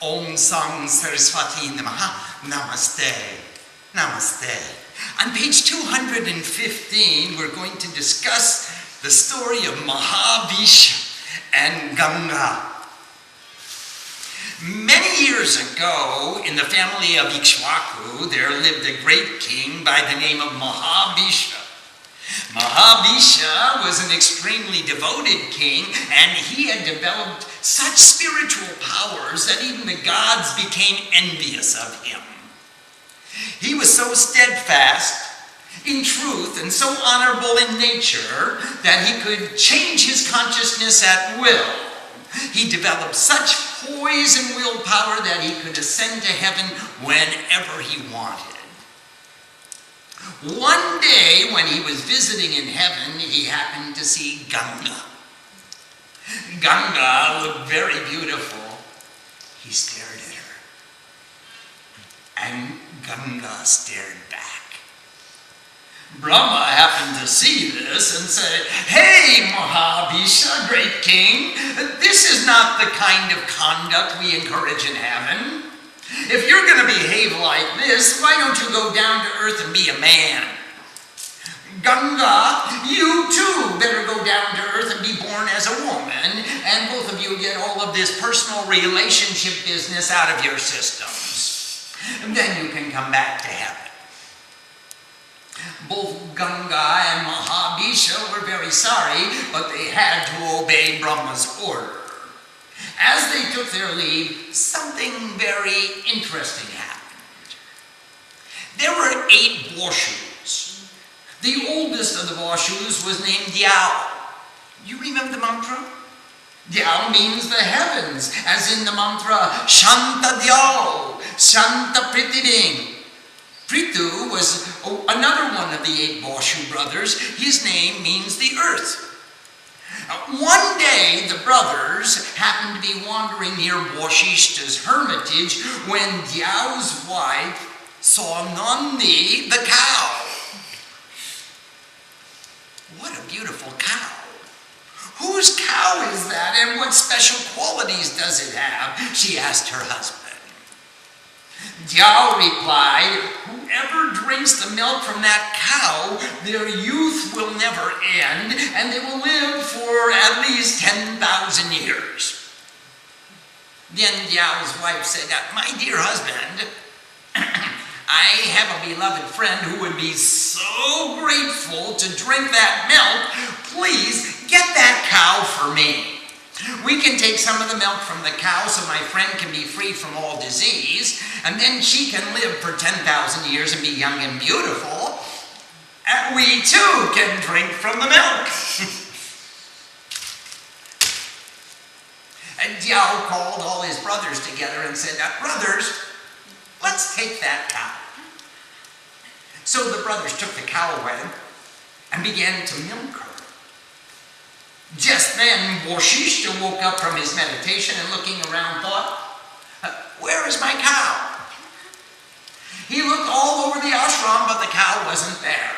Om Sang Saraswati Namaha. Namaste. Namaste. On page 215, we're going to discuss the story of Maha Bisha and Ganga. Many years ago, in the family of Vishvamitra, there lived a great king by the name of Maha Bisha. Maha Bisha was an extremely devoted king, and he had developed such spiritual powers that even the gods became envious of him. He was so steadfast in truth and so honorable in nature that he could change his consciousness at will. He developed such poise and willpower that he could ascend to heaven whenever he wanted. One day when he was visiting in heaven, he happened to see Ganga. Ganga looked very beautiful. He stared at her, and Ganga stared back. Brahma happened to see this and said, "Hey, Maha Bisha, great king, this is not the kind of conduct we encourage in heaven. If you're going to behave like this, why don't you go down to earth and be a man? Ganga, you too better go down to earth and be born as a woman, and both of you get all of this personal relationship business out of your systems. And then you can come back to heaven." Both Ganga and Maha Bisha were very sorry, but they had to obey Brahma's order. As they took their leave, something very interesting happened. There were 8 Vashus. The oldest of the Vashus was named Dhyao. You remember the mantra? Dhyao means the heavens, as in the mantra Shanta Dhyao, Shanta Pritibing. Prithu was another one of the 8 Vashu brothers. His name means the earth. One day, the brothers happened to be wandering near Vashishta's hermitage when Dhyau's wife saw Nandi, the cow. What a beautiful cow. Whose cow is that, and what special qualities does it have? She asked her husband. Dhyau replied, "Whoever drinks the milk from that cow, their youth will never end, and they will live for at least 10,000 years. Then Dhyau's wife said, "My dear husband, I have a beloved friend who would be so grateful to drink that milk. Please get that cow for me. We can take some of the milk from the cow so my friend can be free from all disease, and then she can live for 10,000 years and be young and beautiful. And we too can drink from the milk." And Dhyau called all his brothers together and said, "Brothers, let's take that cow." So the brothers took the cow away and began to milk her. Just then, Vashishta woke up from his meditation and looking around thought, "Where is my cow?" He looked all over the ashram, but the cow wasn't there.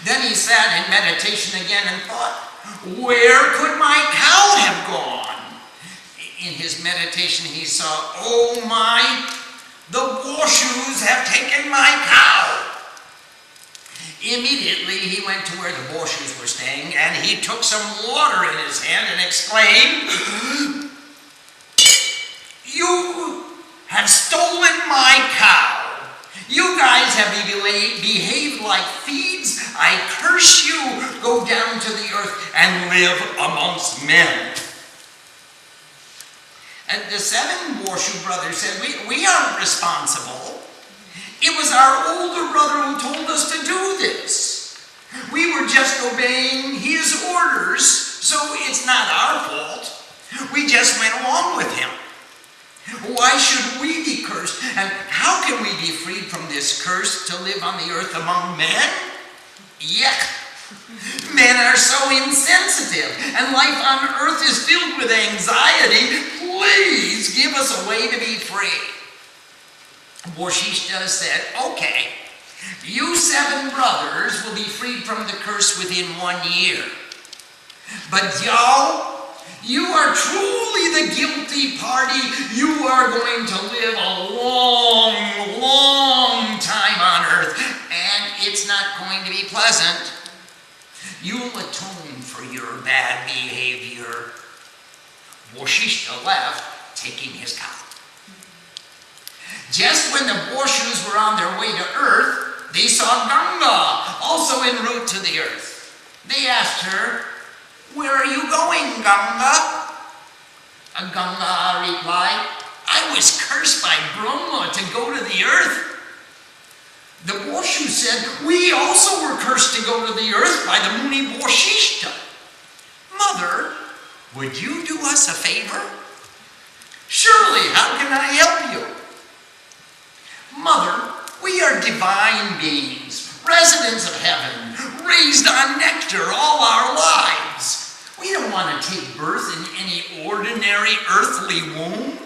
Then he sat in meditation again and thought, "Where could my cow have gone?" In his meditation he saw, "Oh my, the Vashus have taken my cow." Immediately he went to where the Vashus were staying, and he took some water in his hand and exclaimed, "You have stolen my cow. You guys have behaved like thieves. I curse you. Go down to the earth and live amongst men." And the 7 Vashu brothers said, we aren't responsible. It was our older brother who told us to do this. We were just obeying his orders, so it's not our fault. We just went along with him. Why should we be cursed? And how can we be freed from this curse to live on the earth among men? Yuck! Men are so insensitive, and life on earth is filled with anxiety. Please give us a way to be free. Vashishta said, "Okay, you 7 brothers will be freed from the curse within 1 year. But Dhyau, you are truly the guilty 50 party, you are going to live a long, long time on earth, and it's not going to be pleasant. You'll atone for your bad behavior. Vishvamitra left, taking his cow. Just when the Boshus were on their way to earth, they saw Ganga, also en route to the earth. They asked her, "Where are you going, Ganga?" Ganga replied, "I was cursed by Brahma to go to the earth." The Boshus said, "We also were cursed to go to the earth by the Muni Vishvamitra. Mother, would you do us a favor?" "Surely, how can I help you?" "Mother, we are divine beings, residents of heaven, raised on nectar all our lives. We don't want to take birth in any ordinary earthly womb.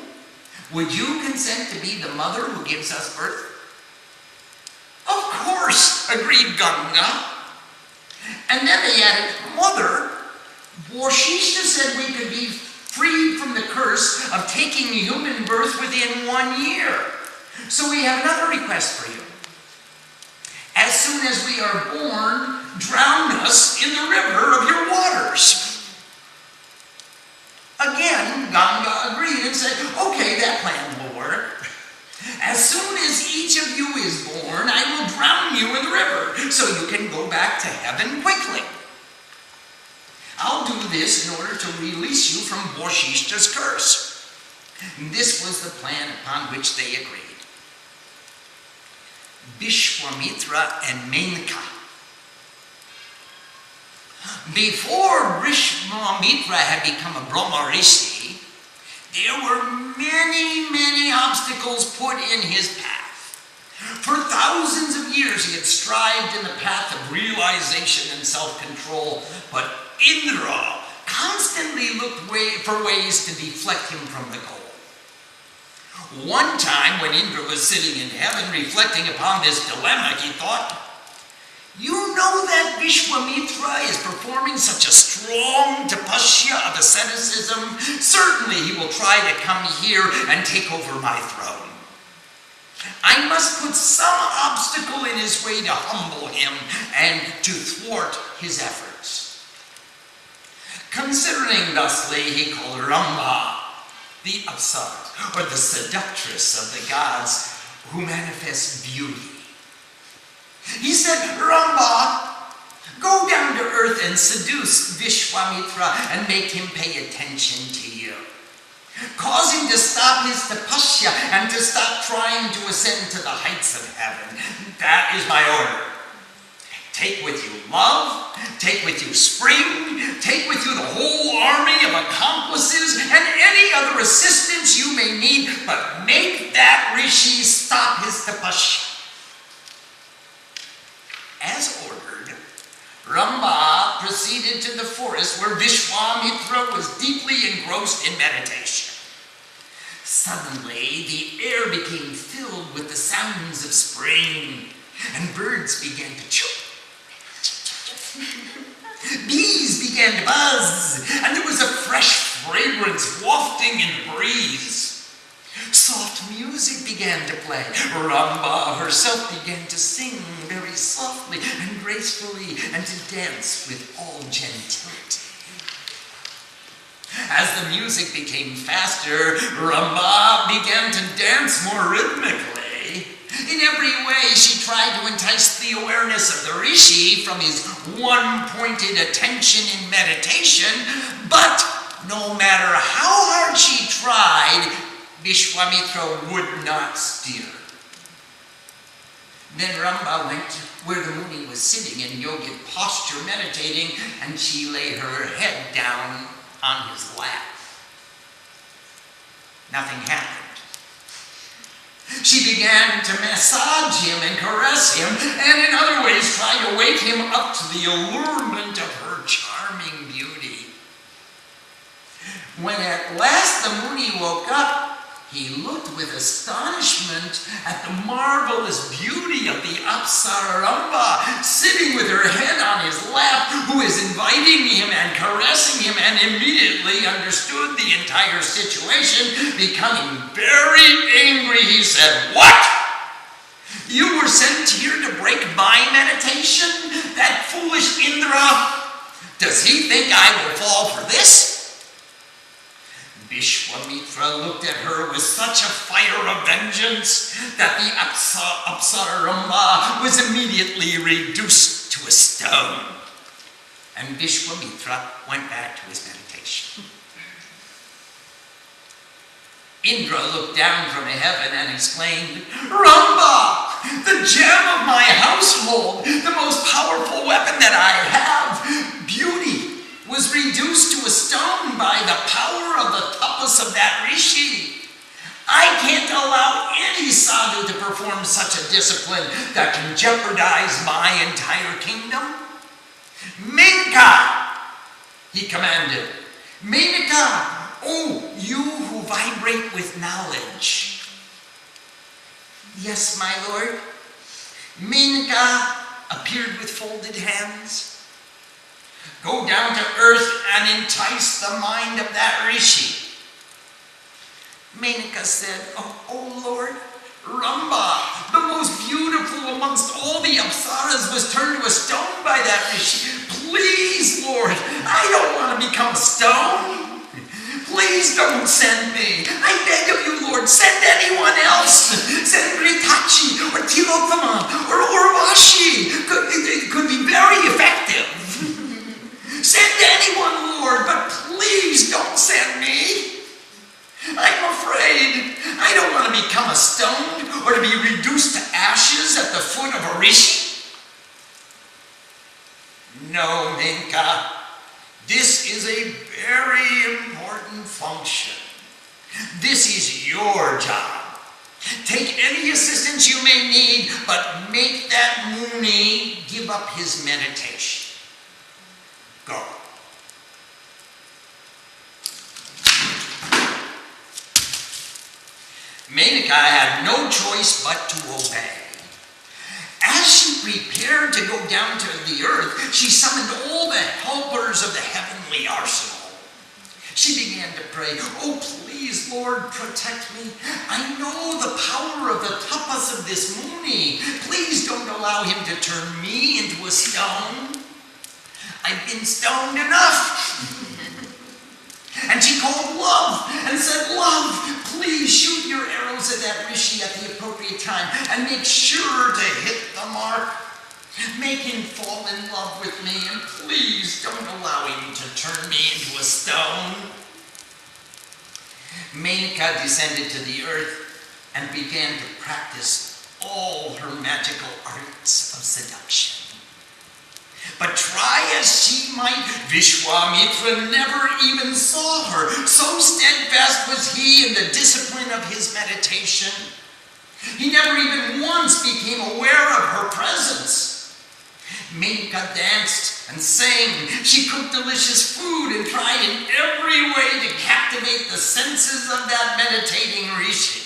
Would you consent to be the mother who gives us birth?" "Of course," agreed Ganga. And then they added, "Mother, Vishvamitra said we could be freed from the curse of taking human birth within 1 year. So we have another request for you. As soon as we are born, drown us in the river of your waters." Again, Ganga agreed and said, "Okay, that plan will work. As soon as each of you is born, I will drown you in the river so you can go back to heaven quickly. I'll do this in order to release you from Vishvamitra curse." This was the plan upon which they agreed. Vishvamitra and Menaka. Before Vishvamitra had become a Brahma Rishi, there were many, many obstacles put in his path. For thousands of years he had strived in the path of realization and self-control, but Indra constantly looked for ways to deflect him from the goal. One time when Indra was sitting in heaven reflecting upon this dilemma, he thought, "You know that Vishvamitra is performing such a strong tapasya of asceticism. Certainly he will try to come here and take over my throne. I must put some obstacle in his way to humble him and to thwart his efforts." Considering thusly, he called Ramba, the Apsara, or the seductress of the gods who manifests beauty. He said, "Ramba, go down to earth and seduce Vishvamitra and make him pay attention to you. Cause him to stop his tapasya and to stop trying to ascend to the heights of heaven. That is my order. Take with you love, take with you spring, take with you the whole army of accomplices and any other assistance you may need, but make that rishi stop his tapasya." As ordered, Ramba proceeded to the forest where Vishvamitra was deeply engrossed in meditation. Suddenly, the air became filled with the sounds of spring, and birds began to chirp. Bees began to buzz, and there was a fresh fragrance wafting in the breeze. Soft music began to play. Ramba herself began to sing very softly and gracefully and to dance with all gentility. As the music became faster, Ramba began to dance more rhythmically. In every way, she tried to entice the awareness of the rishi from his one-pointed attention in meditation, but no matter how hard she tried, Vishvamitra would not steer. Then Ramba went where the Muni was sitting in yogic posture meditating, and she lay her head down on his lap. Nothing happened. She began to massage him and caress him, and in other ways try to wake him up to the allurement of her charming beauty. When at last the Muni woke up, he looked with astonishment at the marvelous beauty of the Apsaramba sitting with her head on his lap, who is inviting him and caressing him, and immediately understood the entire situation. Becoming very angry, he said, "What? You were sent here to break my meditation? That foolish Indra? Does he think I will fall for this?" Vishvamitra looked at her with such a fire of vengeance that the Apsaramba was immediately reduced to a stone. And Vishvamitra went back to his meditation. Indra looked down from heaven and exclaimed, "Ramba, the gem of my household, the most powerful weapon that I have, beauty, was reduced to a stone by the power of the tapas of that rishi. I can't allow any sadhu to perform such a discipline that can jeopardize my entire kingdom. Menaka," he commanded. "Menaka, oh, you who vibrate with knowledge." "Yes, my lord." Menaka appeared with folded hands. "Go down to earth and entice the mind of that rishi." Menaka said, "Oh Lord, Ramba, the most beautiful amongst all the apsaras, was turned to a stone by that rishi. Please, Lord, I don't want to become a stone. Please don't send me. I beg of you, Lord, send anyone else. Send Ritachi or Tilotama or Urvashi. It could be very effective. Send anyone, Lord, but please don't send me. I'm afraid I don't want to become a stone or to be reduced to ashes at the foot of a rishi." "No, Menaka, this is a very important function. This is your job. Take any assistance you may need, but make that Muni give up his meditation. Go." Menaka had no choice but to obey. As she prepared to go down to the earth, she summoned all the helpers of the heavenly arsenal. She began to pray, "Oh, please, Lord, protect me. I know the power of the tapas of this Muni. Please don't allow him to turn me into a stone. I've been stoned enough." And she called Love and said, "Love, please shoot your arrows at that rishi at the appropriate time and make sure to hit the mark. Make him fall in love with me, and please don't allow him to turn me into a stone." Menaka descended to the earth and began to practice all her magical arts of seduction. But try as she might, Vishvamitra never even saw her. So steadfast was he in the discipline of his meditation. He never even once became aware of her presence. Menaka danced and sang. She cooked delicious food and tried in every way to captivate the senses of that meditating rishi.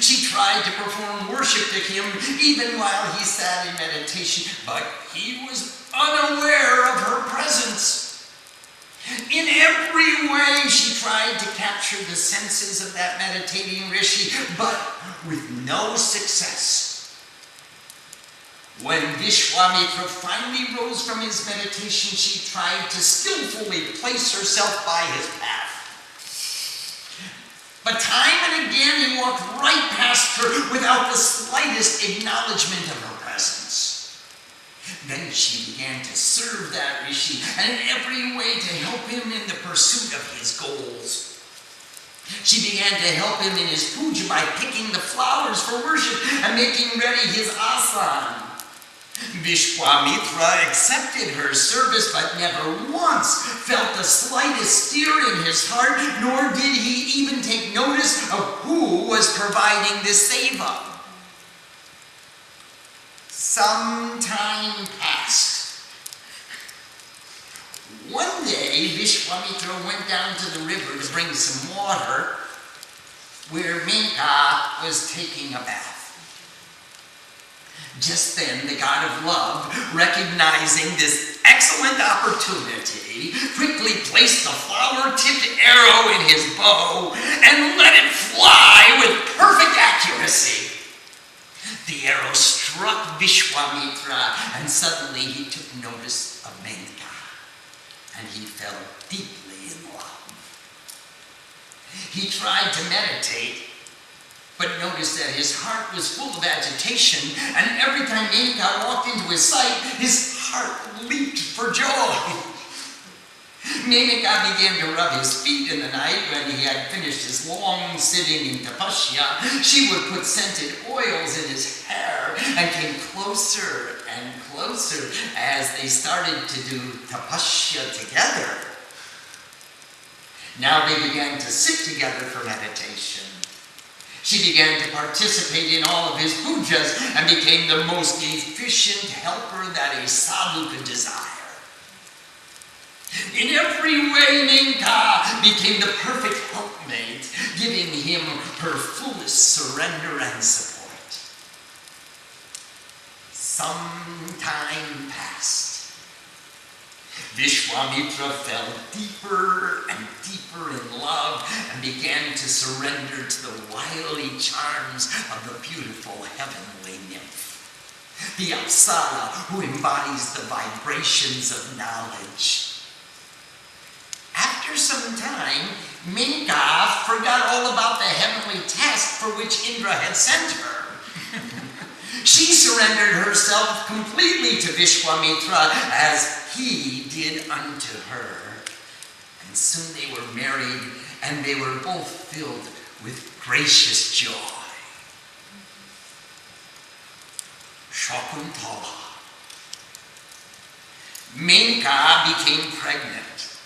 She tried to perform worship to him even while he sat in meditation, but he was unaware of her presence. In every way she tried to capture the senses of that meditating rishi, but with no success. When Vishvamitra finally rose from his meditation, she tried to skillfully place herself by his path. But time and again he walked right past her without the slightest acknowledgement of her presence. Then she began to serve that rishi and in every way to help him in the pursuit of his goals. She began to help him in his puja by picking the flowers for worship and making ready his asan. Vishvamitra accepted her service, but never once felt the slightest stir in his heart, nor did he even take notice of who was providing this seva. Some time passed. One day, Vishvamitra went down to the river to bring some water, where Menaka was taking a bath. Just then, the god of love, recognizing this excellent opportunity, quickly placed the flower-tipped arrow in his bow and let it fly with perfect accuracy. The arrow struck Vishvamitra, and suddenly he took notice of Menaka, and he fell deeply in love. He tried to meditate, but noticed that his heart was full of agitation, and every time Menaka walked into his sight, his heart leaped for joy. Menaka began to rub his feet in the night when he had finished his long sitting in tapasya. She would put scented oils in his hair and came closer and closer as they started to do tapasya together. Now they began to sit together for meditation. She began to participate in all of his pujas and became the most efficient helper that a sadhu could desire. In every way, Menaka became the perfect helpmate, giving him her fullest surrender and support. Some time passed. Vishvamitra fell deeper and deeper in love and began to surrender to the wily charms of the beautiful heavenly nymph, the Apsara who embodies the vibrations of knowledge. After some time, Menaka forgot all about the heavenly task for which Indra had sent her. She surrendered herself completely to Vishvamitra as he did unto her. And soon they were married, and they were both filled with gracious joy. Shakuntala. Menaka became pregnant,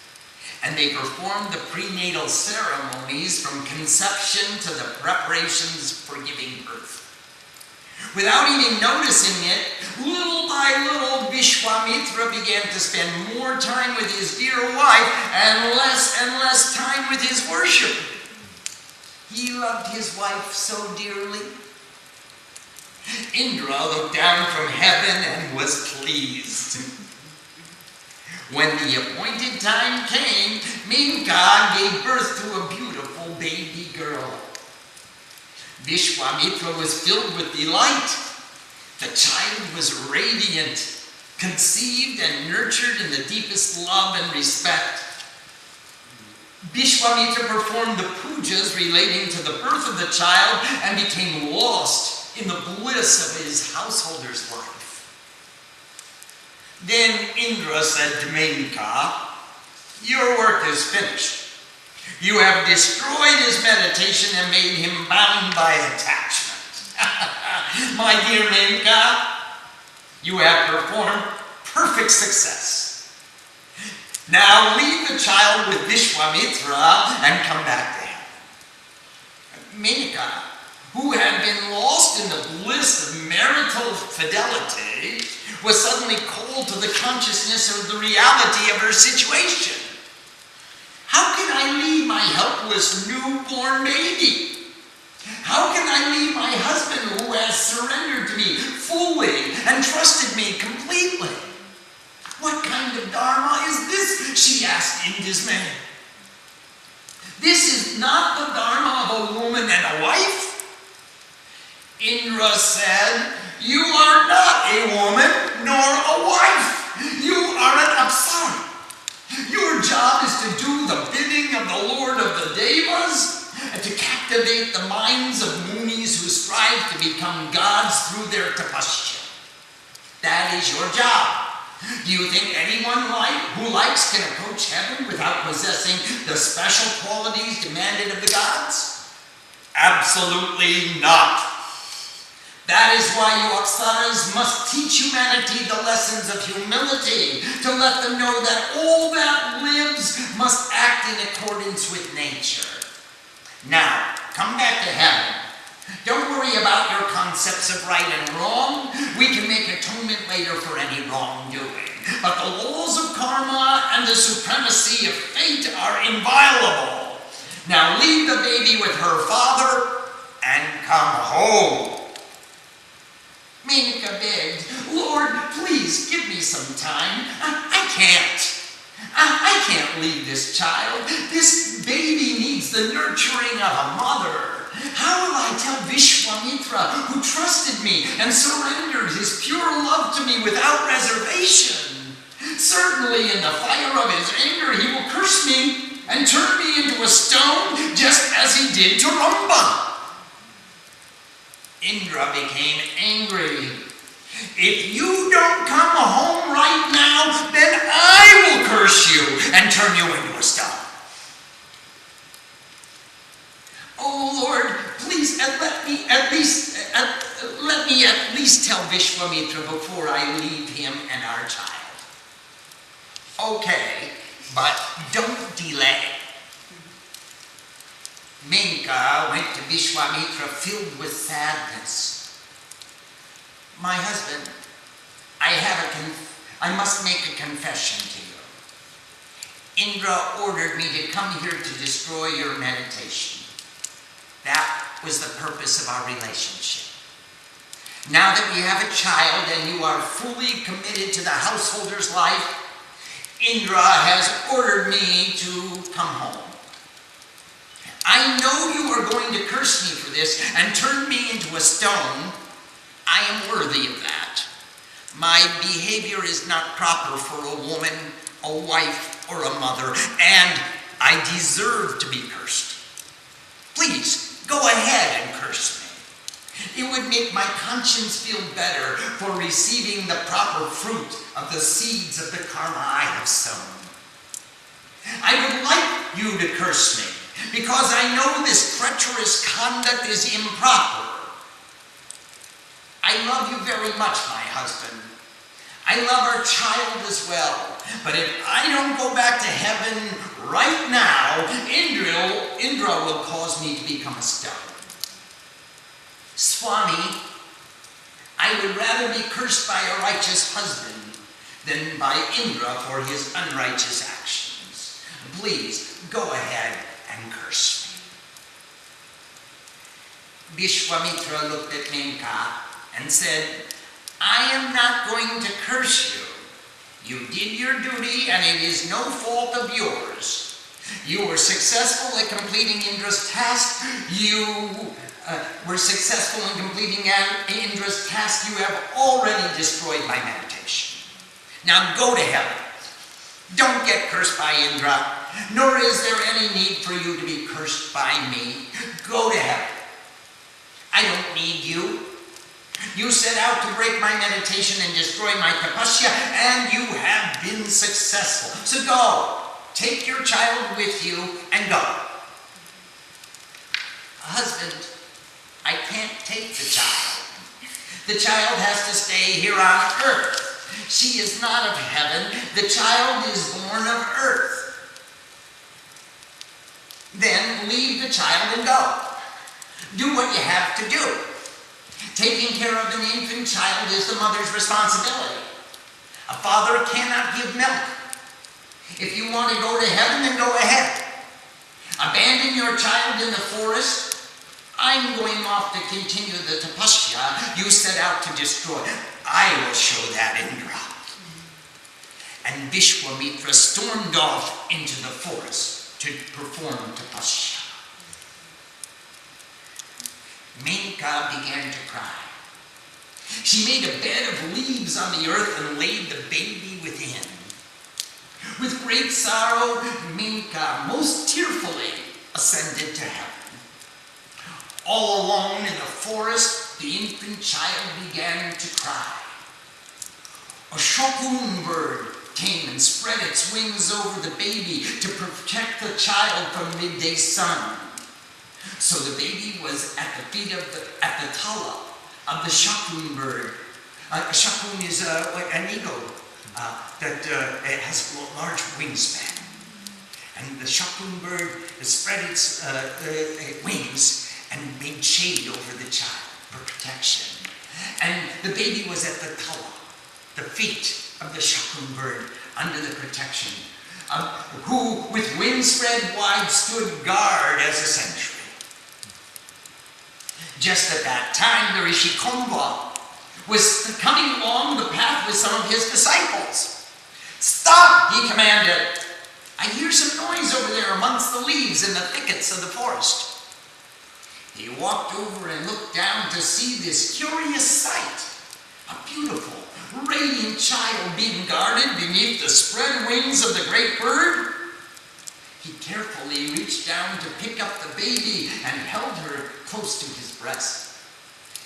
and they performed the prenatal ceremonies from conception to the preparations for giving birth. Without even noticing it, little by little, Vishvamitra began to spend more time with his dear wife and less time with his worship. He loved his wife so dearly. Indra looked down from heaven and was pleased. When the appointed time came, Menaka gave birth to a beautiful baby girl. Vishvamitra was filled with delight. The child was radiant, conceived and nurtured in the deepest love and respect. Vishvamitra performed the pujas relating to the birth of the child and became lost in the bliss of his householder's life. Then Indra said to Menaka, "Your work is finished. You have destroyed his meditation and made him bound by attachment. My dear Menaka, you have performed perfect success. Now leave the child with Vishvamitra and come back to him." Menaka, who had been lost in the bliss of marital fidelity, was suddenly called to the consciousness of the reality of her situation. How can I leave my helpless newborn baby? How can I leave my husband who has surrendered to me fully and trusted me completely? What kind of dharma is this? She asked in dismay. This is not the dharma of a woman and a wife. Indra said, "You are not a woman nor a wife. You are an Apsara. Your job is to do the bidding of the Lord of the Devas and to captivate the minds of munis who strive to become gods through their tapasya. That is your job. Do you think anyone who likes can approach heaven without possessing the special qualities demanded of the gods? Absolutely not. That is why you Apsaras must teach humanity the lessons of humility, to let them know that all that lives must act in accordance with nature. Now, come back to heaven. Don't worry about your concepts of right and wrong. We can make atonement later for any wrongdoing. But the laws of karma and the supremacy of fate are inviolable. Now leave the baby with her father and come home. Menaka begged, Lord, please give me some time. I can't. I can't leave this child. This baby needs the nurturing of a mother. How will I tell Vishvamitra, who trusted me and surrendered his pure love to me without reservation? Certainly in the fire of his anger he will curse me and turn me into a stone, just as he did to Ramba. Indra became angry. If you don't come home right now, then I will curse you and turn you into a stone. Oh Lord, please let me at least tell Vishvamitra before I leave him and our child. Okay, but don't delay. Menaka went to Vishvamitra filled with sadness. My husband, I must make a confession to you. Indra ordered me to come here to destroy your meditation. That was the purpose of our relationship. Now that we have a child and you are fully committed to the householder's life, Indra has ordered me to come home. I know you are going to curse me for this and turn me into a stone. I am worthy of that. My behavior is not proper for a woman, a wife, or a mother, and I deserve to be cursed. Please, go ahead and curse me. It would make my conscience feel better for receiving the proper fruit of the seeds of the karma I have sown. I would like you to curse me, because I know this treacherous conduct is improper. I love you very much, my husband. I love our child as well. But if I don't go back to heaven right now, Indra will cause me to become a stone. Swami, I would rather be cursed by a righteous husband than by Indra for his unrighteous actions. Please, go ahead and curse me. Vishvamitra looked at Menaka and said, I am not going to curse you. You did your duty and it is no fault of yours. You were successful at completing Indra's task. You were successful in completing Indra's task. You have already destroyed my meditation. Now go to heaven. Don't get cursed by Indra, nor is there any need for you to be cursed by me. Go to heaven. I don't need you. You set out to break my meditation and destroy my tapasya, and you have been successful. So go, take your child with you, and go. Husband, I can't take the child. The child has to stay here on earth. She is not of heaven. The child is born of earth. Then leave the child and go. Do what you have to do. Taking care of an infant child is the mother's responsibility. A father cannot give milk. If you want to go to heaven, then go ahead. Abandon your child in the forest. I'm going off to continue the tapasya you set out to destroy. I will show that Indra. And Vishvamitra stormed off into the forest to perform tapasya. Menaka began to cry. She made a bed of leaves on the earth and laid the baby within. With great sorrow, Menaka most tearfully ascended to heaven. All alone in the forest, the infant child began to cry. A shakun bird came and spread its wings over the baby to protect the child from midday sun. So the baby was at the feet of the tala of the shakun bird. A shakun is an eagle that has a large wingspan. And the shakun bird spread its wings and made shade over the child for protection. And the baby was at the tala, the feet of the shakun bird, under the protection who with wings spread wide stood guard as a sentry. Just at that time, the Rishi Kongwa was coming along the path with some of his disciples. "Stop," he commanded. "I hear some noise over there amongst the leaves in the thickets of the forest." He walked over and looked down to see this curious sight. A beautiful, radiant child being guarded beneath the spread wings of the great bird. He carefully reached down to pick up the baby and held her close to his breast.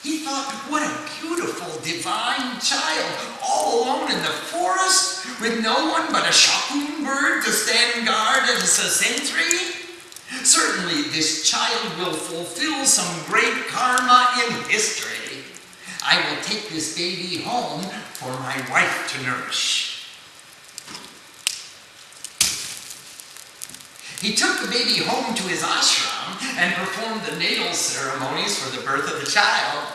He thought, what a beautiful, divine child, all alone in the forest, with no one but a shakun bird to stand guard as a sentry. Certainly this child will fulfill some great karma in history. I will take this baby home for my wife to nourish. He took the baby home to his ashram and performed the natal ceremonies for the birth of the child.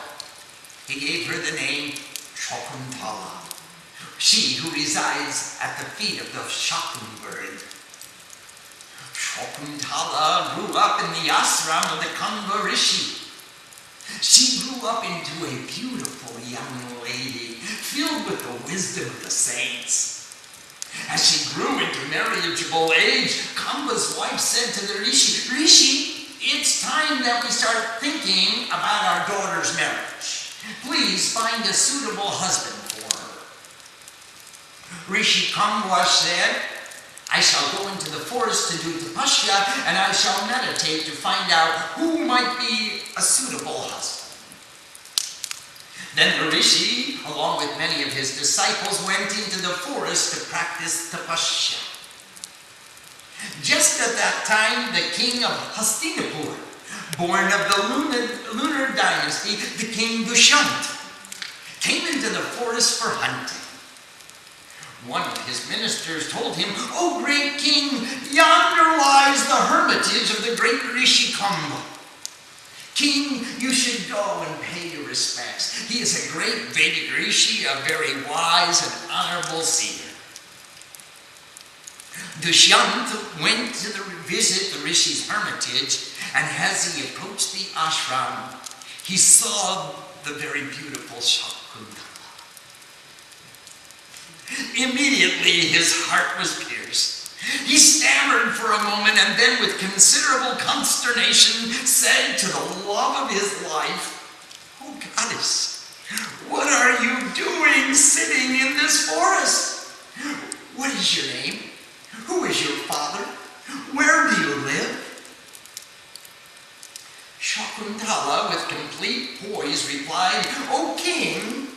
He gave her the name Shakuntala, she who resides at the feet of the shakun bird. Shakuntala grew up in the ashram of the Kanga Rishi. She grew up into a beautiful young lady, filled with the wisdom of the saints. As she grew into marriageable age, Kamba's wife said to the Rishi, "Rishi, it's time that we start thinking about our daughter's marriage. Please find a suitable husband for her." Rishi Kambwa said, "I shall go into the forest to do tapasya, and I shall meditate to find out who might be a suitable husband." Then the Rishi, along with many of his disciples, went into the forest to practice tapasya. Just at that time, the king of Hastinapur, born of the lunar dynasty, the king Dushyant, came into the forest for hunting. One of his ministers told him, "O great king, yonder lies the hermitage of the great Rishi Kamba. King, you should go and pay your respects. He is a great Vedic Rishi, a very wise and honorable seer." Dushyant went to visit the Rishi's hermitage, and as he approached the ashram, he saw the very beautiful Shakuntala. Immediately his heart was pierced. He stammered for a moment and then with considerable consternation said to the love of his life, "Oh goddess, what are you doing sitting in this forest? What is your name? Who is your father? Where do you live?" Shakuntala, with complete poise, replied, "O king,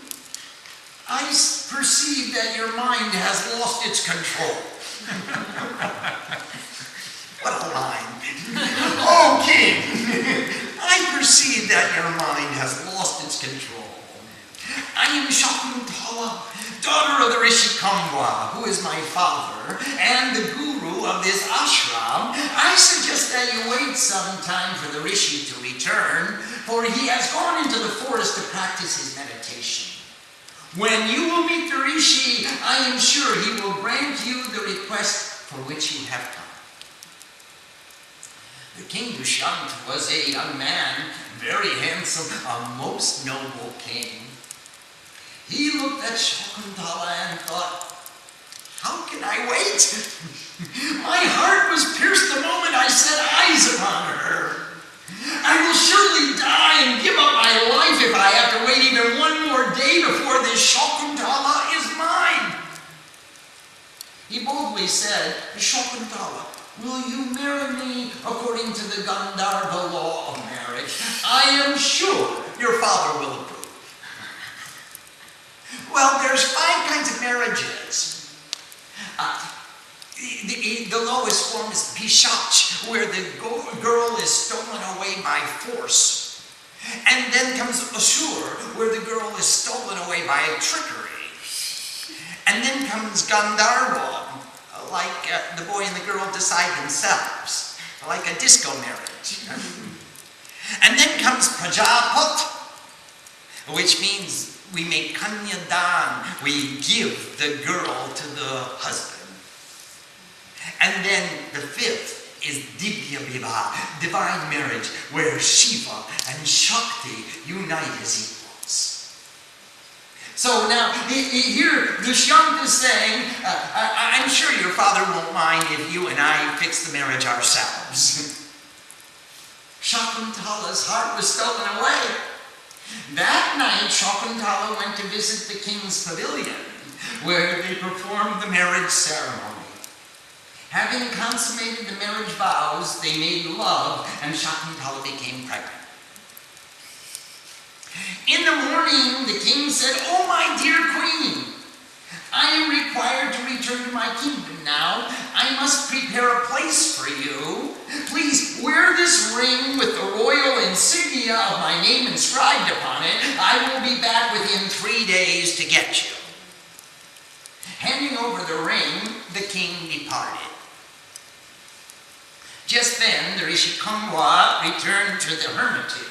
I perceive that your mind has lost its control." What a line. "Oh king, I perceive that your mind has lost its control. I am Shakuntala, daughter of the Rishi Kambwa, who is my father and the guru of this ashram. I suggest that you wait some time for the Rishi to return, for he has gone into the forest to practice his meditation. When you will meet the Rishi, I am sure he will grant you the request for which you have come." The king Dushyant was a young man, very handsome, a most noble king. He looked at Shakuntala and thought, "How can I wait? My heart was pierced the moment I set eyes upon her. I will surely die and give up my life if I have to wait even one more day before this Shakuntala is mine." He boldly said, "Shakuntala, will you marry me according to the Gandharva law of marriage? I am sure your father will approve." Well, there's 5 kinds of marriages. The lowest form is Bhish, where the girl is stolen away by force. And then comes Asur, where the girl is stolen away by trickery. And then comes Gandharva, like the boy and the girl decide themselves, like a disco marriage. And then comes Prajapat, which means we make kanyadan, we give the girl to the husband. And then the fifth is Divya Vivaha, divine marriage, where Shiva and Shakti unite as equals. So now, here Dushyanta is saying, I'm sure your father won't mind if you and I fix the marriage ourselves. Shakuntala's heart was stolen away. That night, Shakuntala went to visit the king's pavilion, where they performed the marriage ceremony. Having consummated the marriage vows, they made love, and Shakuntala became pregnant. In the morning, the king said, "Oh, my dear queen, I am required to return to my kingdom now. I must prepare a place for you. Please wear this ring with the royal insignia of my name inscribed upon it. I will be back within 3 days to get you." Handing over the ring, the king departed. Just then, the Rishi Kangwa returned to the hermitage.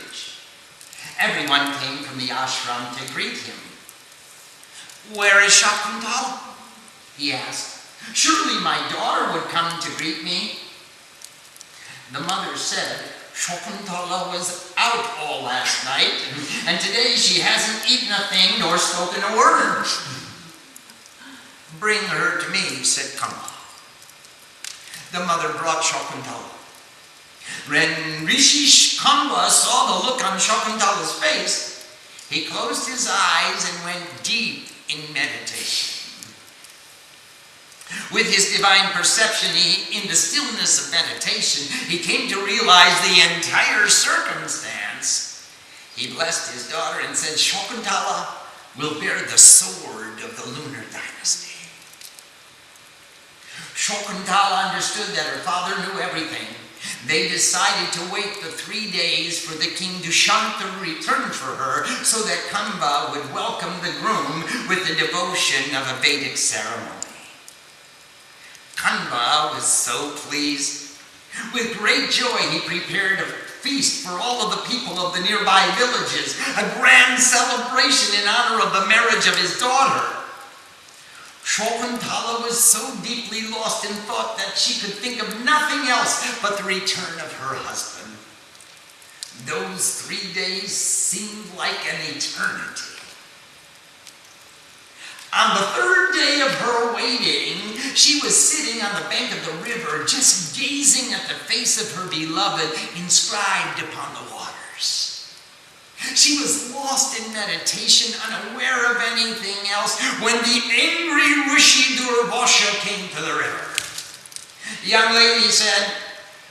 Everyone came from the ashram to greet him. "Where is Shakuntala?" he asked. "Surely my daughter would come to greet me." The mother said, "Shakuntala was out all last night, and today she hasn't eaten a thing nor spoken a word." "Bring her to me," said Kamba. The mother brought Shakuntala. When Rishi Kamba saw the look on Shakuntala's face, he closed his eyes and went deep in meditation. With his divine perception, in the stillness of meditation, he came to realize the entire circumstance. He blessed his daughter and said, "Shakuntala will bear the sword of the lunar dynasty." Shakuntala understood that her father knew everything. They decided to wait the 3 days for the king Dushyanta to return for her, so that Kamba would welcome the groom with the devotion of a Vedic ceremony. Kamba was so pleased. With great joy, he prepared a feast for all of the people of the nearby villages, a grand celebration in honor of the marriage of his daughter. Shakuntala was so deeply lost in thought that she could think of nothing else but the return of her husband. Those 3 days seemed like an eternity. On the 3rd day of her waiting, she was sitting on the bank of the river, just gazing at the face of her beloved inscribed upon the waters. She was lost in meditation, unaware of anything else, when the angry Rishi Durvasha came to the river. The young lady said,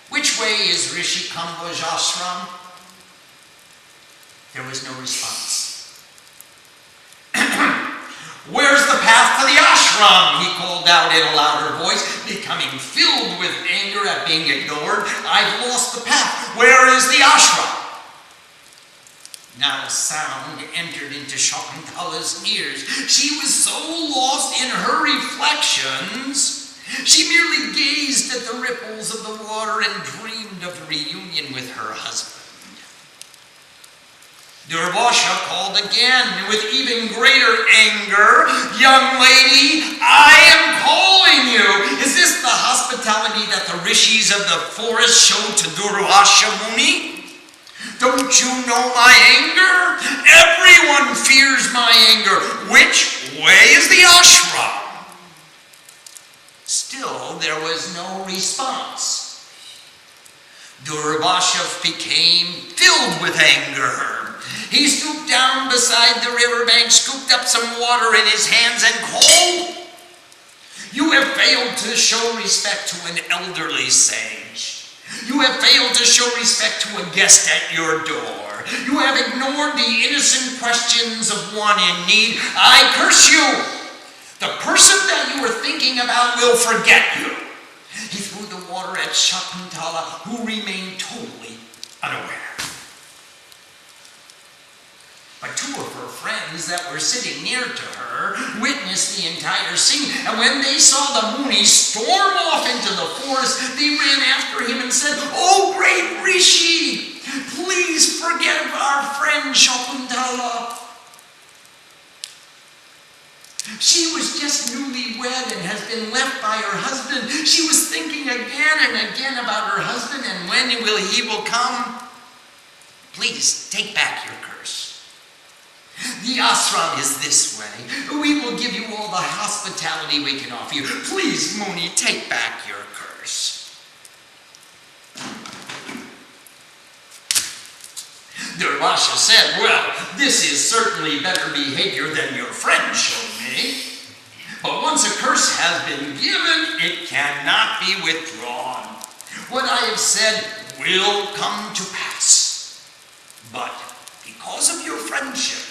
"Which way is Rishi Kamba's ashram?" There was no response. "Where's the path to the ashram?" he called out in a louder voice, becoming filled with anger at being ignored. "I've lost the path. Where is the ashram?" Now sound entered into Shakuntala's ears. She was so lost in her reflections, she merely gazed at the ripples of the water and dreamed of reunion with her husband. Durvasha called again with even greater anger, "Young lady, I am calling you. Is this the hospitality that the rishis of the forest showed to Durvasha Muni? Don't you know my anger? Everyone fears my anger. Which way is the ashram?" Still, there was no response. Durvasha became filled with anger. He stooped down beside the riverbank, scooped up some water in his hands, and called, "You have failed to show respect to an elderly sage. You have failed to show respect to a guest at your door. You have ignored the innocent questions of one in need. I curse you. The person that you were thinking about will forget you." He threw the water at Shakuntala, who remained totally unaware. But 2 of her friends that were sitting near to her witnessed the entire scene, and when they saw the Muni storm off into the forest, they ran after him and said, "Oh, great Rishi, please forgive our friend Shakuntala. She was just newly wed and has been left by her husband. She was thinking again and again about her husband and when he will come. Please take back your curse. The ashram is this way. We will give you all the hospitality we can offer you. Please, Muni, take back your curse. Durvasha said, well, this is certainly better behavior than your friend showed me. But once a curse has been given, it cannot be withdrawn. What I have said will come to pass. But because of your friendship,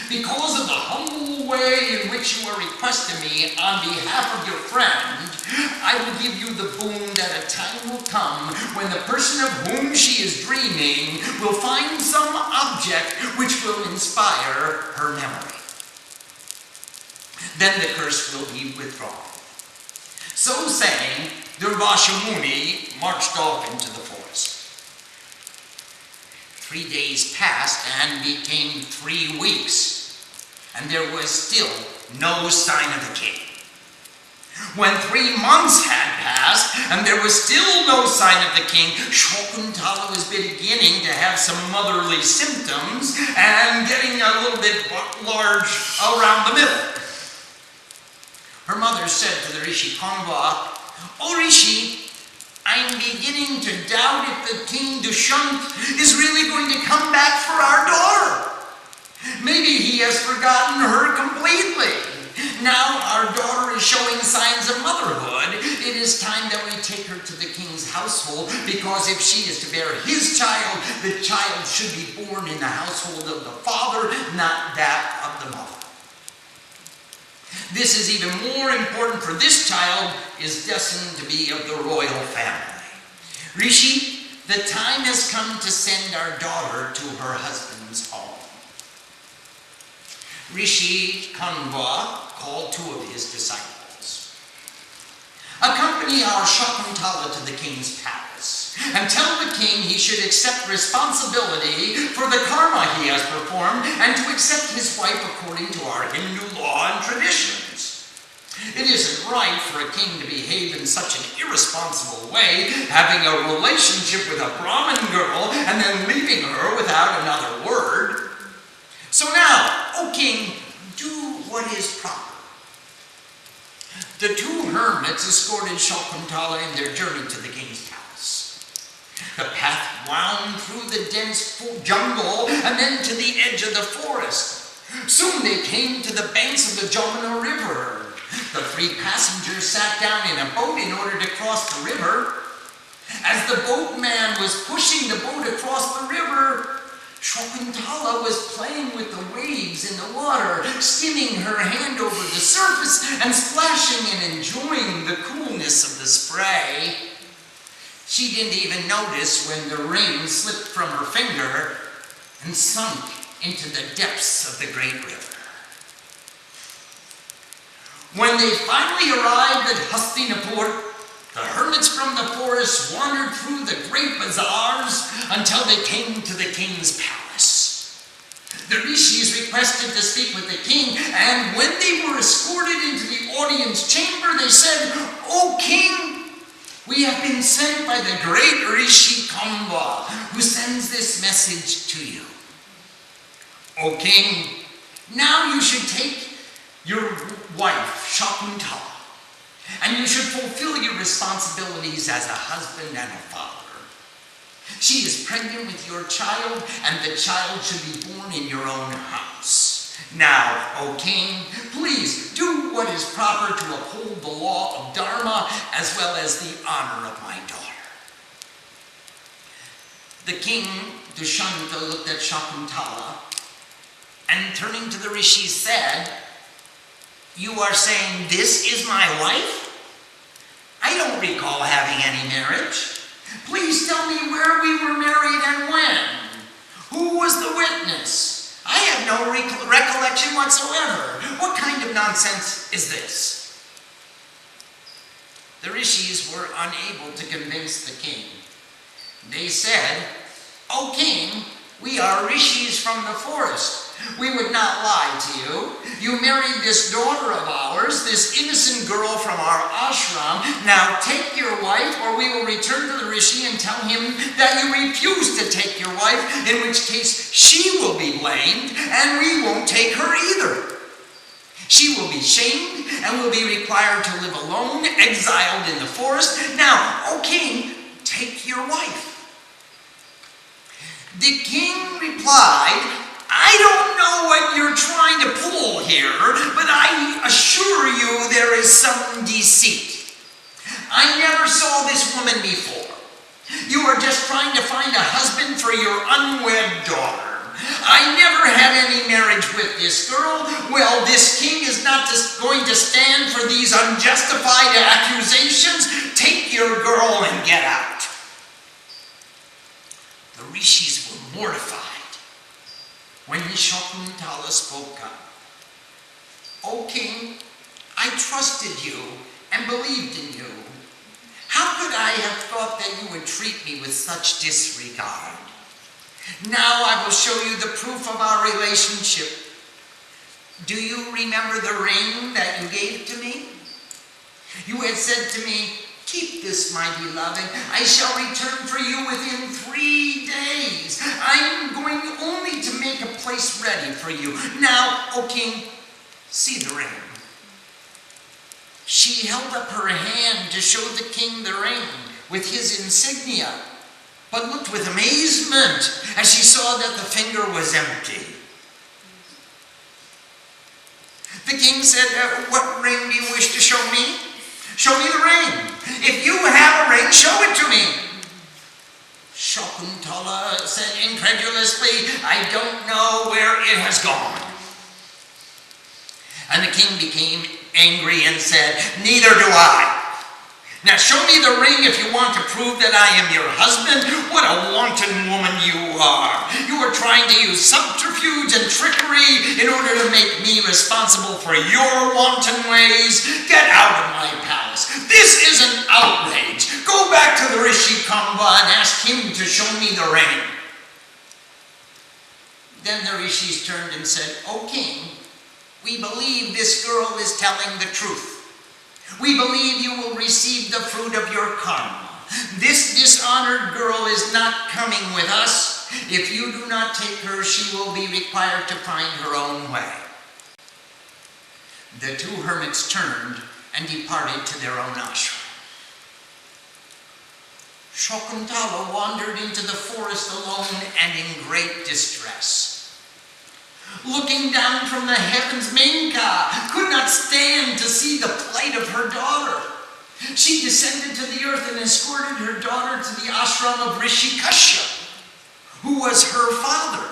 because of the humble way in which you are requesting me on behalf of your friend, I will give you the boon that a time will come when the person of whom she is dreaming will find some object which will inspire her memory. Then the curse will be withdrawn. So saying, Durvasha Muni marched off into the forest. 3 days passed and became 3 weeks, and there was still no sign of the king. When 3 months had passed and there was still no sign of the king, Shakuntala was beginning to have some motherly symptoms and getting a little bit large around the middle. Her mother said to the Rishi Kanva, "Oh Rishi, I'm beginning to doubt if the King Dushyant is really going to come back for our daughter. Maybe he has forgotten her completely. Now our daughter is showing signs of motherhood. It is time that we take her to the king's household, because if she is to bear his child, the child should be born in the household of the father, not that of the mother. This is even more important, for this child is destined to be of the royal family. Rishi, the time has come to send our daughter to her husband's home." Rishi Kanva called 2 of his disciples. "Accompany our Shakuntala to the king's palace and tell the king he should accept responsibility for the karma he has performed and to accept his wife according to our Hindu law and traditions. It isn't right for a king to behave in such an irresponsible way, having a relationship with a Brahmin girl and then leaving her without another word. So now, O king, do what is proper." The 2 hermits escorted Shakuntala in their journey to the king's palace. The path wound through the dense jungle and then to the edge of the forest. Soon they came to the banks of the Jamuna River. The 3 passengers sat down in a boat in order to cross the river. As the boatman was pushing the boat across the river, Shakuntala was playing with the waves in the water, skimming her hand over the surface and splashing and enjoying the coolness of the spray. She didn't even notice when the ring slipped from her finger and sunk into the depths of the great river. When they finally arrived at Hastinapur, the hermits from the forest wandered through the great bazaars until they came to the king's palace. The rishis requested to speak with the king, and when they were escorted into the audience chamber, they said, "O king, we have been sent by the great Rishi Kanva, who sends this message to you. O king, now you should take your wife, Shakuntala, and you should fulfill your responsibilities as a husband and a father. She is pregnant with your child, and the child should be born in your own house. Now, O king, please do what is proper to uphold the law of Dharma as well as the honor of my daughter." The king, Dushyanta, looked at Shakuntala and turning to the rishis said, "You are saying this is my wife? I don't recall having any marriage. Please tell me where we were married and when. Who was the witness? I have no recollection whatsoever. What kind of nonsense is this?" The rishis were unable to convince the king. They said, "O king, we are rishis from the forest. We would not lie to you. You married this daughter of ours, this innocent girl from our ashram. Now take your wife, or we will return to the rishi and tell him that you refuse to take your wife, in which case she will be blamed, and we won't take her either. She will be shamed and will be required to live alone, exiled in the forest. Now, O king, take your wife. The king replied, I don't know what you're trying to pull here, but I assure you there is some deceit. I never saw this woman before. You are just trying to find a husband for your unwed daughter. I never had any marriage with this girl. Well, this king is not just going to stand for these unjustified accusations. Take your girl and get out. The rishis were mortified when Shakuntala spoke up. O king, I trusted you and believed in you. How could I have thought that you would treat me with such disregard? Now I will show you the proof of our relationship. Do you remember the ring that you gave to me? You had said to me, keep this, my beloved. I shall return for you within 3 days. I'm going only to make a place ready for you. Now, O king, see the ring. She held up her hand to show the king the ring with his insignia, but looked with amazement as she saw that the finger was empty. The king said, what ring do you wish to show me? Show me the ring. If you have a ring, show it to me. Shakuntala said incredulously, I don't know where it has gone. And the king became angry and said, neither do I. Now show me the ring if you want to prove that I am your husband. What a wanton woman you are. You are trying to use subterfuge and trickery in order to make me responsible for your wanton ways. Get out of my palace. This is an outrage. Go back to the Rishi Kamba and ask him to show me the ring. Then the rishis turned and said, O king, we believe this girl is telling the truth. We believe you will receive the fruit of your karma. This dishonored girl is not coming with us. If you do not take her, she will be required to find her own way. The two hermits turned and departed to their own ashram. Shakuntala wandered into the forest alone and in great distress. Looking down from the heavens, Menaka could not stand to see the plight of her daughter. She descended to the earth and escorted her daughter to the ashram of Rishi Kashyap, who was her father.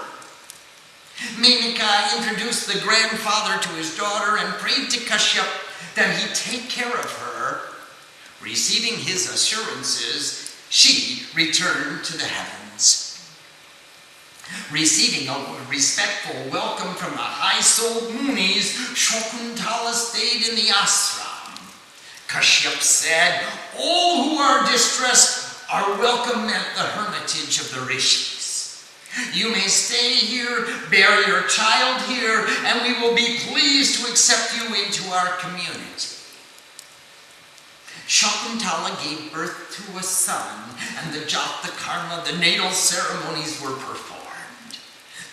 Menaka introduced the grandfather to his daughter and prayed to Kashyap that he take care of her. Receiving his assurances, she returned to the heavens. Receiving a respectful welcome from the high-souled munis, Shakuntala stayed in the ashram. Kashyap said, all who are distressed are welcome at the hermitage of the rishis. You may stay here, bear your child here, and we will be pleased to accept you into our community. Shakuntala gave birth to a son, and the jata karma, the natal ceremonies were performed.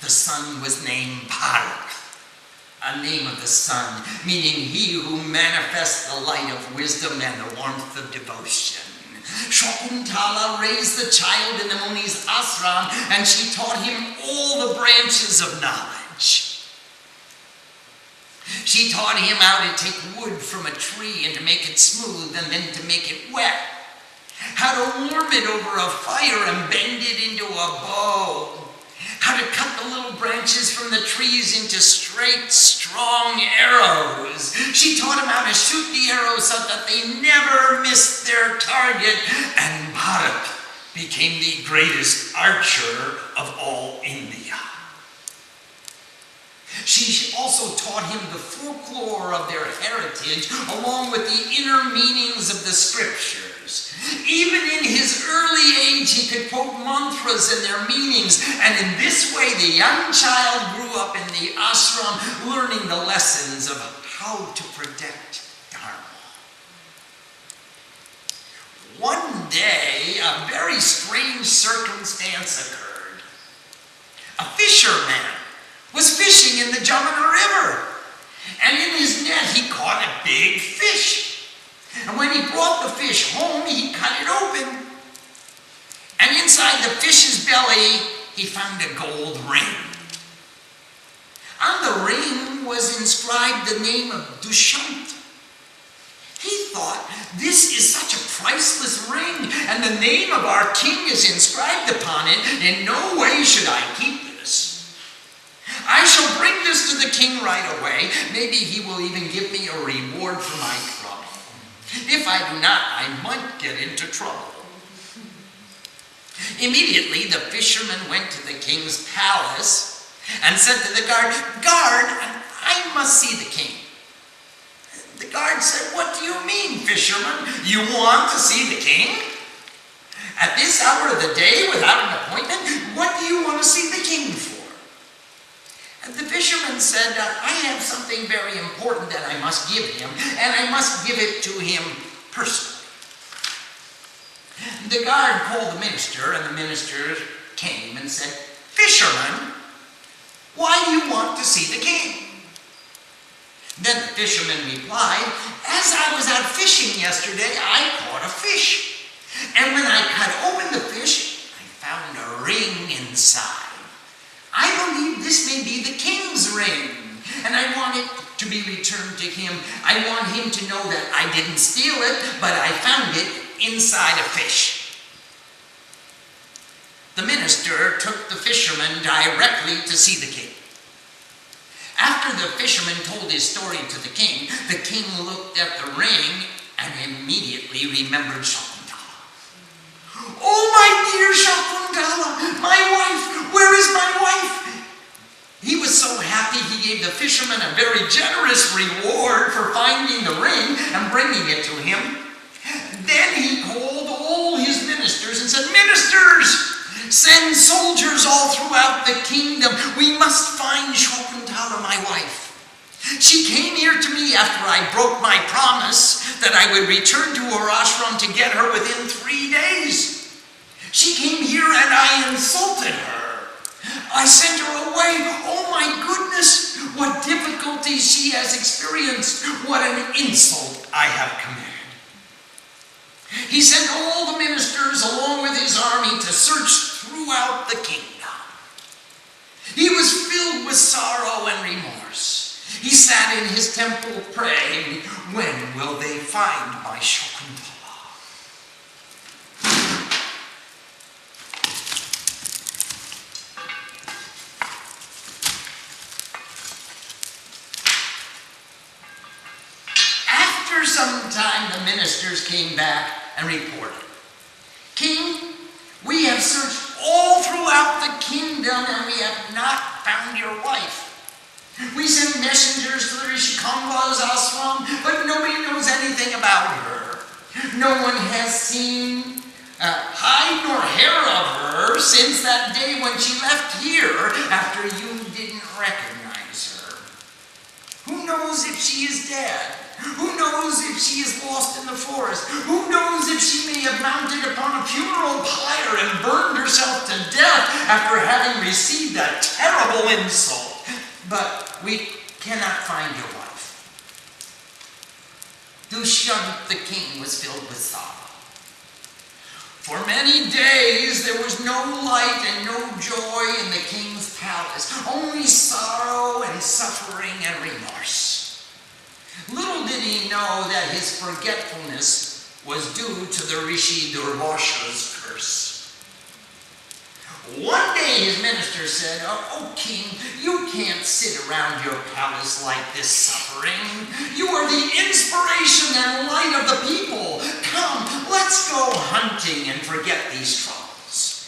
The son was named Bharat, a name of the sun, meaning he who manifests the light of wisdom and the warmth of devotion. Shakuntala raised the child in the Muni's ashram, and she taught him all the branches of knowledge. She taught him how to take wood from a tree and to make it smooth and then to make it wet. How to warm it over a fire and bend it into a bow. How to cut the little branches from the trees into straight, strong arrows. She taught him how to shoot the arrows so that they never missed their target. And Bharat became the greatest archer of all India. She also taught him the folklore of their heritage, along with the inner meanings of the scriptures. years. Even in his early age, he could quote mantras and their meanings, and in this way, the young child grew up in the ashram, learning the lessons of how to protect Dharma. One day, a very strange circumstance occurred. A fisherman was fishing in the Jamuna River, and in his net he caught a big fish. And when he brought the fish home, he cut it open. And inside the fish's belly, he found a gold ring. On the ring was inscribed the name of Dushyanta. He thought, this is such a priceless ring, and the name of our king is inscribed upon it. In no way should I keep this. I shall bring this to the king right away. Maybe he will even give me a reward for my trouble. If I do not, I might get into trouble. Immediately, the fisherman went to the king's palace and said to the guard, "Guard, I must see the king." The guard said, "What do you mean, fisherman? You want to see the king? At this hour of the day, without an appointment, what do you want to see the king for?" And the fisherman said, "I have something very important that I must give him, and I must give it to him personally." The guard called the minister, and the minister came and said, "Fisherman, why do you want to see the king?" Then the fisherman replied, "As I was out fishing yesterday, I caught a fish. And when I cut open the fish, I found a ring inside. I believe this may be the king's ring, and I want it to be returned to him. I want him to know that I didn't steal it, but I found it inside a fish." The minister took the fisherman directly to see the king. After the fisherman told his story to the king looked at the ring and immediately remembered Shakuntala. "Oh, my dear Shakuntala, my wife, where is my wife?" He was so happy he gave the fisherman a very generous reward for finding the ring and bringing it to him. Then he called all his ministers and said, "Ministers, send soldiers all throughout the kingdom. We must find Shakuntala, my wife. She came here to me after I broke my promise that I would return to her ashram to get her within 3 days. She came here and I insulted her. I sent her away. Oh my goodness, what difficulties she has experienced. What an insult I have committed." He sent all the ministers along with his army to search throughout the kingdom. He was filled with sorrow and remorse. He sat in his temple praying, "When will they find my Shakuntala?" After some time, the ministers came back and reported, "King, we have searched all throughout the kingdom and we have not found your wife. We sent messengers to the Rishikamba's ashram, but nobody knows anything about her. No one has seen hide nor hair of her since that day when she left here after you didn't recognize her. Who knows if she is dead? Who knows if she is lost in the forest? Who knows if she may have mounted upon a funeral pyre and burned herself to death after having received a terrible insult? But we cannot find your wife." Dushyanta the king was filled with sorrow. For many days there was no light and no joy in the king's palace, only sorrow and suffering and remorse. Little did he know that his forgetfulness was due to the Rishi Durvasha's curse. One day his minister said, "Oh, king, you can't sit around your palace like this suffering. You are the inspiration and light of the people. Come, let's go hunting and forget these troubles."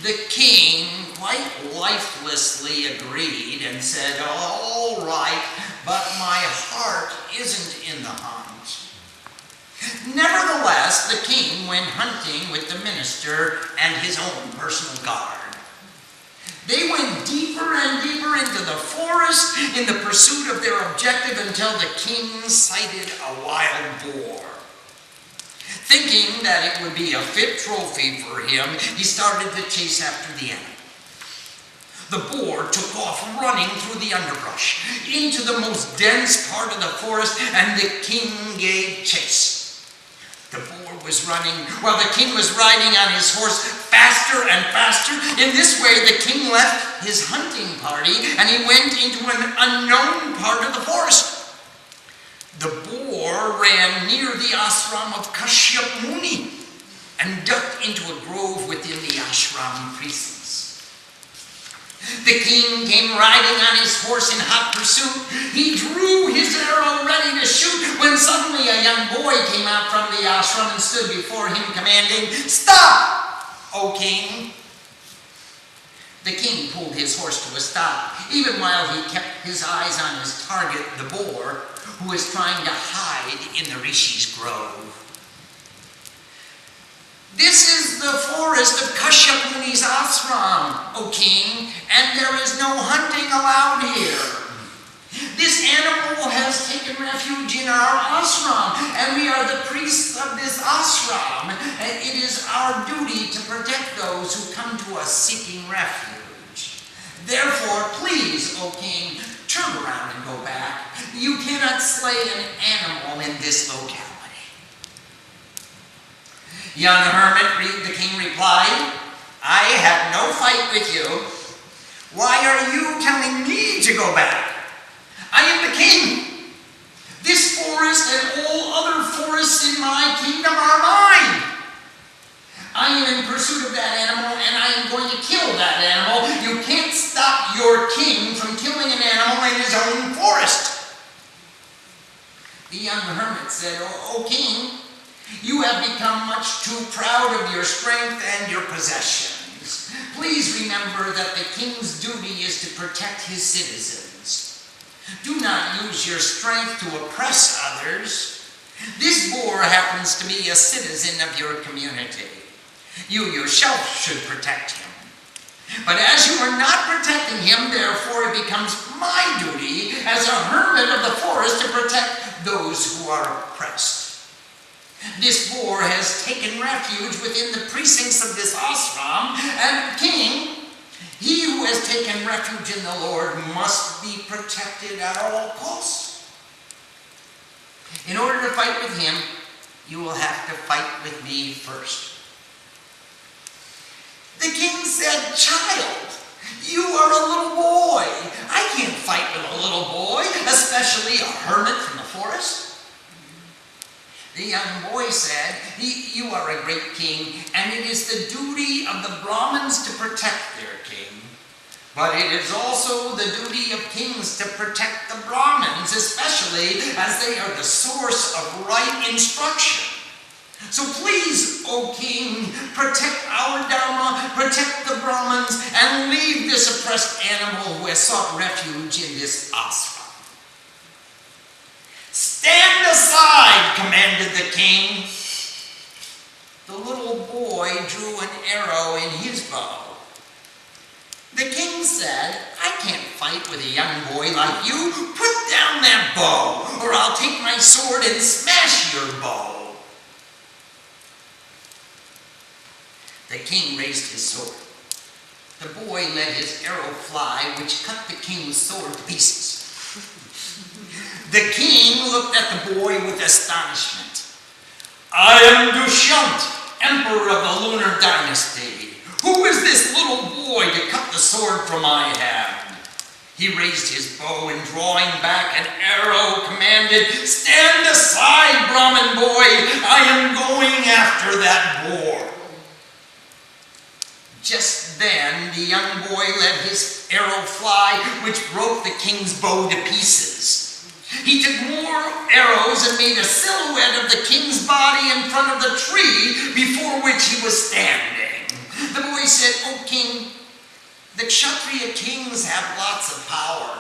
The king quite lifelessly agreed and said, "All right, but my heart isn't in the hunt." Nevertheless, the king went hunting with the minister and his own personal guard. They went deeper and deeper into the forest in the pursuit of their objective until the king sighted a wild boar. Thinking that it would be a fit trophy for him, he started to chase after the animal. The boar took off running through the underbrush into the most dense part of the forest, and the king gave chase. The boar was running while the king was riding on his horse faster and faster. In this way, the king left his hunting party and he went into an unknown part of the forest. The boar ran near the ashram of Kashyap Muni and ducked into a grove within the ashram precincts. The king came riding on his horse in hot pursuit. He drew his arrow ready to shoot when suddenly a young boy came out from the ashram and stood before him commanding, "Stop, O king!" The king pulled his horse to a stop, even while he kept his eyes on his target, the boar, who was trying to hide in the Rishi's grove. "This is the forest of Kashyap Muni's ashram, O king, and there is no hunting allowed here. This animal has taken refuge in our ashram, and we are the priests of this ashram, and it is our duty to protect those who come to us seeking refuge. Therefore, please, O king, turn around and go back. You cannot slay an animal in this locality." "Young hermit," the king replied, "I have no fight with you. Why are you telling me to go back? I am the king. This forest and all other forests in my kingdom are mine. I am in pursuit of that animal, and I am going to kill that animal. You can't stop your king from killing an animal in his own forest." The young hermit said, "O king, you have become much too proud of your strength and your possessions. Please remember that the king's duty is to protect his citizens. Do not use your strength to oppress others. This boar happens to be a citizen of your community. You yourself should protect him. But as you are not protecting him, therefore it becomes my duty as a hermit of the forest to protect those who are oppressed. This boar has taken refuge within the precincts of this ashram, and king, he who has taken refuge in the Lord must be protected at all costs. In order to fight with him, you will have to fight with me first." The king said, "Child, you are a little boy. I can't fight with a little boy, especially a hermit from the forest." The young boy said, "You are a great king, and it is the duty of the Brahmins to protect their king. But it is also the duty of kings to protect the Brahmins, especially as they are the source of right instruction. So please, O king, protect our Dharma, protect the Brahmins, and leave this oppressed animal who has sought refuge in this ashram." "Stand aside," commanded the king. The little boy drew an arrow in his bow. The king said, "I can't fight with a young boy like you. Put down that bow, or I'll take my sword and smash your bow." The king raised his sword. The boy let his arrow fly, which cut the king's sword to pieces. The king looked at the boy with astonishment. "I am Dushyant, emperor of the lunar dynasty. Who is this little boy to cut the sword from my hand?" He raised his bow and, drawing back an arrow, commanded, "Stand aside, Brahmin boy. I am going after that boar." Just then, the young boy let his arrow fly, which broke the king's bow to pieces. He took more arrows and made a silhouette of the king's body in front of the tree before which he was standing. The boy said, "O king, the Kshatriya kings have lots of power,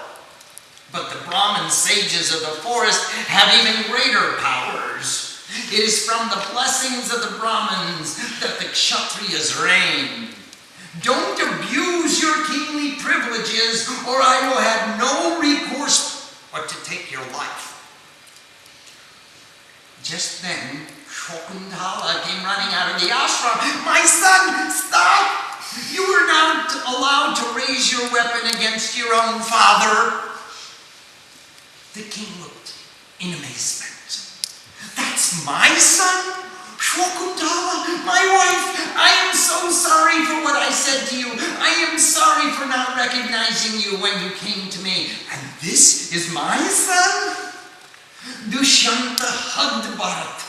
but the Brahmin sages of the forest have even greater powers. It is from the blessings of the Brahmins that the Kshatriyas reign. Don't abuse your kingly privileges, or I will have no recourse but to take your life. Just then, Shakuntala came running out of the ashram. My son, stop! You are not allowed to raise your weapon against your own father. The king looked in amazement. That's my son? Shakuntala, my wife, I am so sorry for what I said to you. I am sorry for not recognizing you when you came to me. And this is my son? Dushyanta hugged Bharat,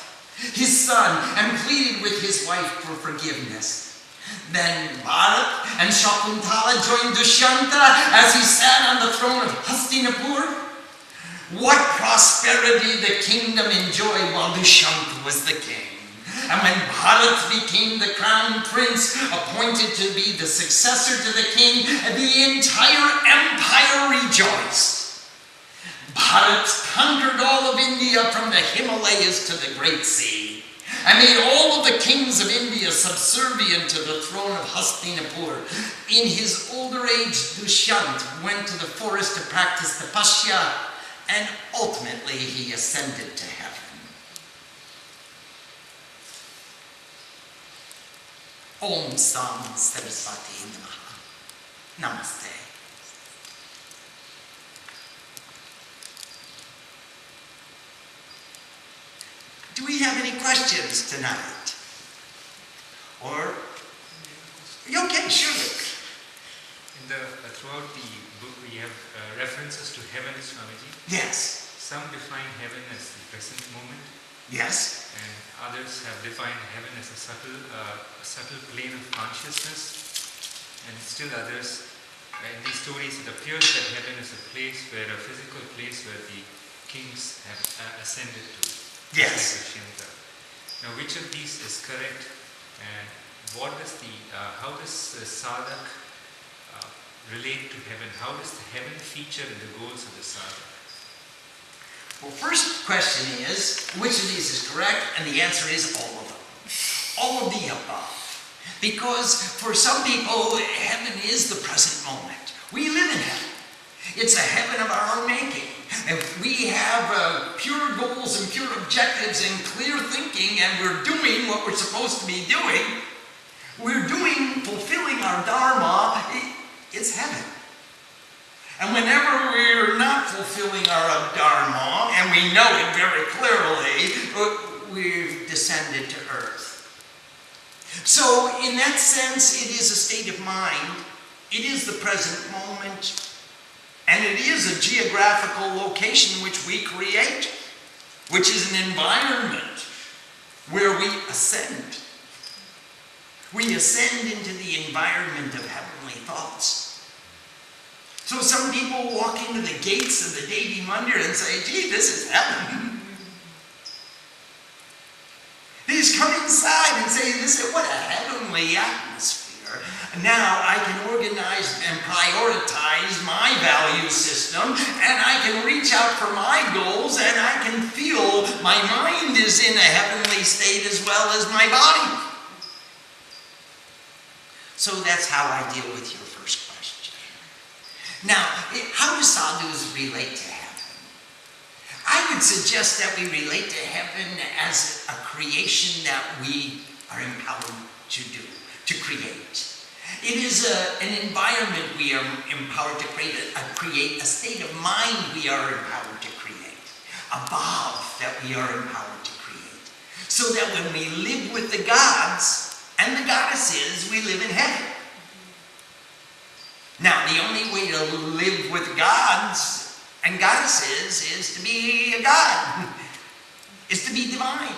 his son, and pleaded with his wife for forgiveness. Then Bharat and Shakuntala joined Dushyanta as he sat on the throne of Hastinapur. What prosperity the kingdom enjoyed while Dushyanta was the king. And when Bharat became the crown prince, appointed to be the successor to the king, the entire empire rejoiced. Bharat conquered all of India from the Himalayas to the Great Sea, and made all of the kings of India subservient to the throne of Hastinapur. In his older age, Dushyant went to the forest to practice tapasya, and ultimately he ascended to heaven. Om Sam Saraswati Namaha. Namaste. Do we have any questions tonight? Or, okay, sure. Throughout the book we have references to heaven, Swamiji. Yes. Some define heaven as the present moment. Yes. And others have defined heaven as a subtle plane of consciousness. And still others, in these stories it appears that heaven is a place where, a physical place where the kings have ascended to. Yes. Now, which of these is correct, and what does how does the sadhak relate to heaven? How does the heaven feature in the goals of the sadhak? Well, first question is, which of these is correct? And the answer is all of them. All of the above. Because for some people, heaven is the present moment. We live in heaven. It's a heaven of our own making. If we have pure goals and pure objectives and clear thinking, and we're doing what we're supposed to be doing, fulfilling our dharma, it's heaven. And whenever we're not fulfilling our dharma, and we know it very clearly, we've descended to earth. So in that sense, it is a state of mind. It is the present moment. And it is a geographical location which we create, which is an environment where we ascend. We ascend into the environment of heavenly thoughts. So some people walk into the gates of the Devi Mandir and say, gee, this is heaven. They just come inside and say, what a heavenly atmosphere. Now I can organize and prioritize my value system, and I can reach out for my goals, and I can feel my mind is in a heavenly state as well as my body. So that's how I deal with your first question. Now, how do sadhus relate to heaven? I would suggest that we relate to heaven as a creation that we are empowered to do, to create. It is an environment we are empowered to create, a state of mind we are empowered to create, a bhav that we are empowered to create, so that when we live with the gods and the goddesses, we live in heaven. Now, the only way to live with gods and goddesses is to be a god, is to be divine,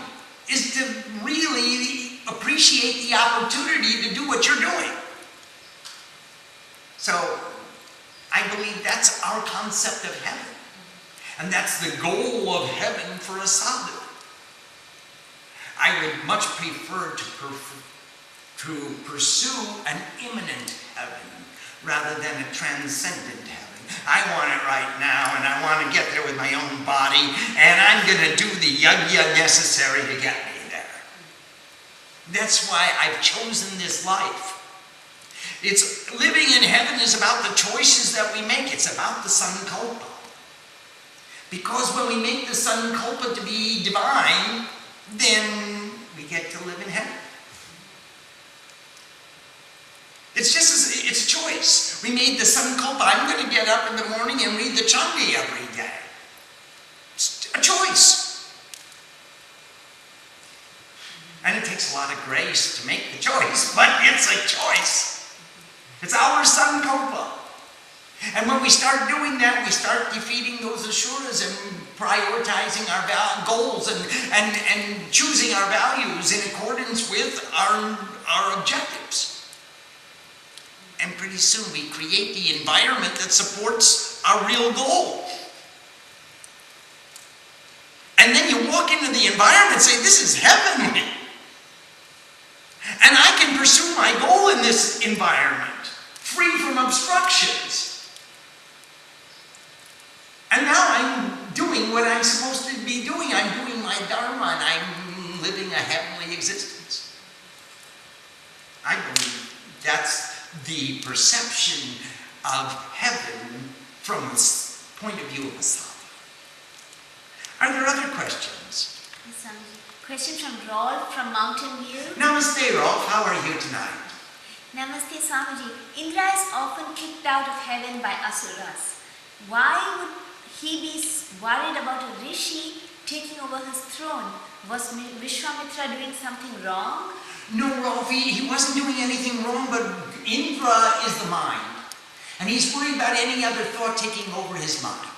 is to really appreciate the opportunity to do what you're doing. So, I believe that's our concept of heaven. And that's the goal of heaven for a sadhu. I would much prefer to pursue an immanent heaven rather than a transcendent heaven. I want it right now, and I want to get there with my own body, and I'm going to do the yajna necessary to get me there. That's why I've chosen this life. It's living in heaven is about the choices that we make. It's about the Sakuntala. Because when we make the Sakuntala to be divine, then we get to live in heaven. It's a choice. We made the Sakuntala. I'm going to get up in the morning and read the Chandi every day. It's a choice. And it takes a lot of grace to make the choice, but it's a choice. It's our Sakuntala. And when we start doing that, we start defeating those asuras and prioritizing our goals and choosing our values in accordance with our objectives. And pretty soon we create the environment that supports our real goal. And then you walk into the environment and say, this is heavenly. And I can pursue my goal in this environment, free from obstructions. And now I'm doing what I'm supposed to be doing. I'm doing my dharma, and I'm living a heavenly existence. I believe that's the perception of heaven from the point of view of a sadhaka. Are there other questions? Yes, Swamiji. Question from Rolf from Mountain View. Namaste, Rolf. How are you tonight? Namaste, Swamiji. Indra is often kicked out of heaven by asuras. Why would he be worried about a rishi taking over his throne? Was Vishvamitra doing something wrong? No, Rolf, he wasn't doing anything wrong, but Indra is the mind. And he's worried about any other thought taking over his mind.